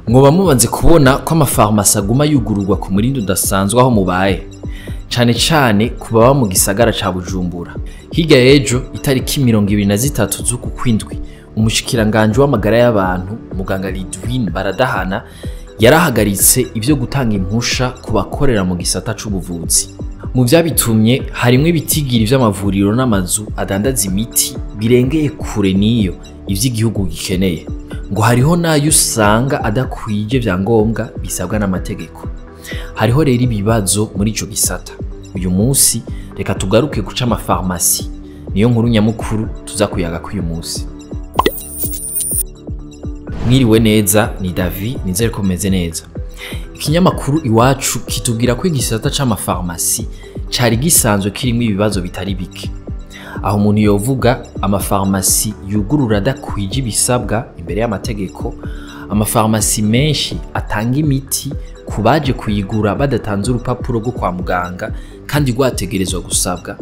Mwoba mubanze kubona ko amafarmasi aguma yugururwa ku murindi udasanzwe aho mubaye, cane cane ku baba mu gisagara ca Bujumbura. Hirya y'ejo itariki 23 z'uku kwindwi, umushikiranganje w'amagara y'abantu muganga Lidwine Baradahana yarahagaritse ivyo gutanga impusha ku bakorera mu gisata c'ubuvuzi. Mu vyabitumye harimwe ibitigiri vy'amavuriro n'amazu adandaza imiti birengeye kure niyo ivy'igihugu gikeneye. Ngo hariho nayo usanga adakwije vyangombwa bisabwa n'amategeko. Hariho rero ibibazo muri ico gisata. Uyu munsi reka tugaruke guca amafarmasi. Niyo nkuru nyamukuru tuza kuyaga ku uyu munsi. Mwiriwe neza, ni David, nizere ko meze neza. Ikinyamakuru Iwacu kitubwira ko igisata c'amafarmasi cari gisanzwe kirimo ibibazo bitari bike. Aho umuntu yovuga amafarmasi yugurura adakwije ibisabwa imbere y'amategeko, amafarmasi menshi atanga imiti kubaje kuyigura badatanze urupapuro rwo kwa muganga kandi rwategerezwa gusabwa,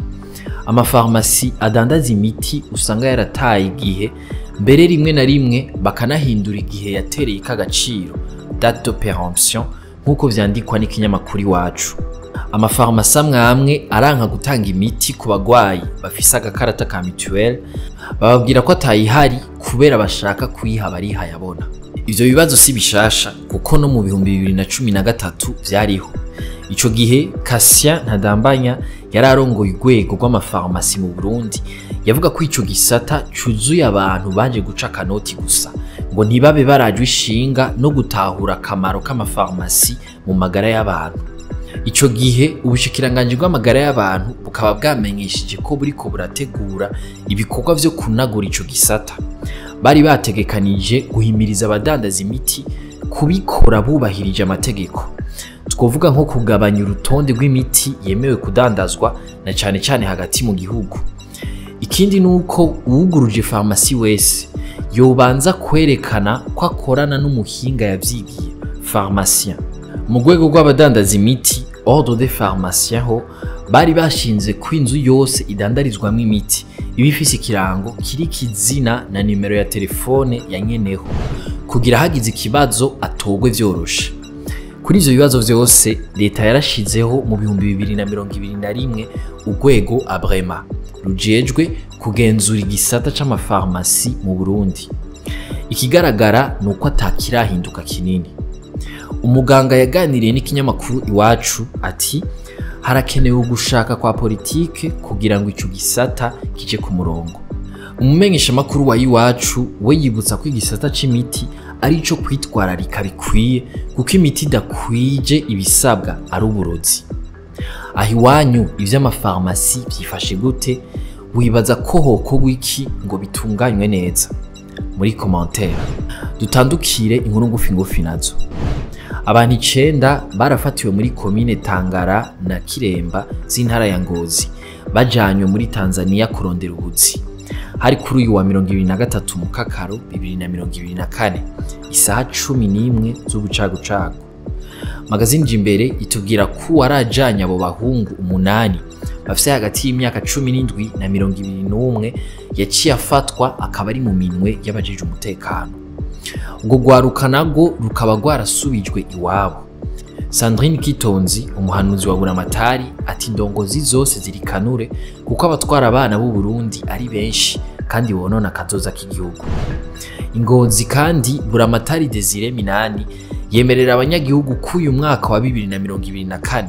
amafarmasi adandaza imiti usanga yarataye igihe, mbere rimwe na rimwe bakanahindura igihe yatereye k'agaciro, date de péremption, nk'uko vyandikwa n'ikinyamakuru Iwacu. Amafarmasi amwe aranka gutanga imiti ku bagwayi bafise agakarata ka mutuelle, bababwira ko atayihari kubera bashaka kuyiha barihaye abona. Ivyo bibazo si bishasha kuko no mu 2013 vyariho. Ico gihe Cassien Ntadambanya yararongoye urwego rw'amafarmasi mu Burundi, yavuga ko ico gisata cuzuye abantu baje guca kanoti gusa, ngo ntibabe barajwe ishinga no gutahura akamaro k'amafarmasi mu magara y'abantu. Ico gihe ubushikiranganje bw'amagara y'abantu bukaba bwamenyesheje ko buriko burategura ibikorwa vyo kunagura ico gisata. Bari bategekanije guhimiriza abadandaza imiti kubikora bubahirije amategeko. Twovuga nko kugabanya urutonde rw'imiti yemewe kudandazwa na cane cane hagati mu gihugu. Ikindi nuko uwuguruje farmasi wese yobanza kwerekana ko akorana n'umuhinga yavyigiye, pharmacien. Mu rwego rw'abadandaza imiti, Ordre des pharmaciens ho bari bashinze ko inzu yose idandarizwamwo imiti ibifise ikirango kiriko izina na nimero ya telefone ya nyeneho, kugira hagize ikibazo atogwe vyoroshe. Kuri ivyo bibazo vyose leta yarashizeho mu 2021 urwego Abrema rujejwe kugenzura igisata c'amafarmasi mu Burundi. Ikigaragara nuko atakirahinduka kinini. Umuganga yaganiriye n'ikinyamakuru Iwacu ati harakenewe gushaka kwa politike kugira ngo ico gisata kije ku murongo. Umumenyesha makuru wa Iwacu we yibutsa ko igisata c'imiti ari ico kwitwararika bikwiye kuko imiti idakwije ibisabwa ari uburozi. Aho iwanyu ivy'amafarmasi vyifashe gute? Wibaza ko hokorwa iki ngo bitunganywe neza? Muri commentaire dutandukire inkuru ngufi nazo. Abantu 9 barafatiwe muri komine Tangara na Kiremba z'intara ya Ngozi bajanywe muri Tanzania kurondera ubuzi. Hari kuri uyu wa 23 Mukakaro 2024 isaha 11 z'ubucagucagu. Magazine Jimbere itubwira ko warajanye abo bahungu 8 bafise hagati y'imyaka 17 na 21 yaciye afatwa akaba ari mu minwe y'abajeje umutekano. Ubwo gwaruka nago rukaba gwarasubijwe iwabo. Sandrine Kitonzi, umuhanuzi wa Buramatari, ati indongozi zose zirikanure kuko abatwara abana b'u Burundi ari benshi kandi bonona kazoza k'igihugu. Ingozi kandi Buramatari Desire Minani yemerera abanyagihugu ko uyu mwaka wa 2024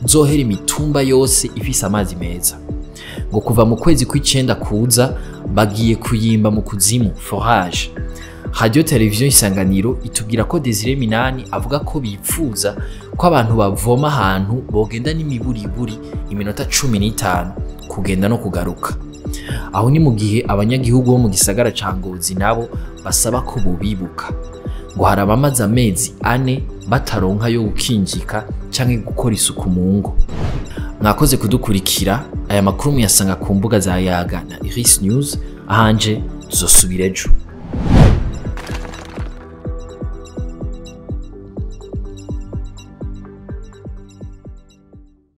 uzohera imitumba yose ifise amazi meza. Ngo kuva mu kwezi kw'icenda kuza bagiye kuyimba mu kuzimu forage. Radio Television Isanganiro itubwira ko Desire Minani avuga ko bipfuza ko abantu bavoma ahantu bogenda n'imiburiburi iminota 15 kugenda no kugaruka. Aho ni mu gihe abanyagihugu bo mu gisagara ca Ngozi nabo basaba ko bobibuka. Ngo harabamaze amezi 4 bataronka yo gukinjika canke gukora isuku mu ngo. Mwakoze kudukurikira, aya makuru muyasanga ku mbuga za Yaga na Iris News, ahanje tuzosubira ejo.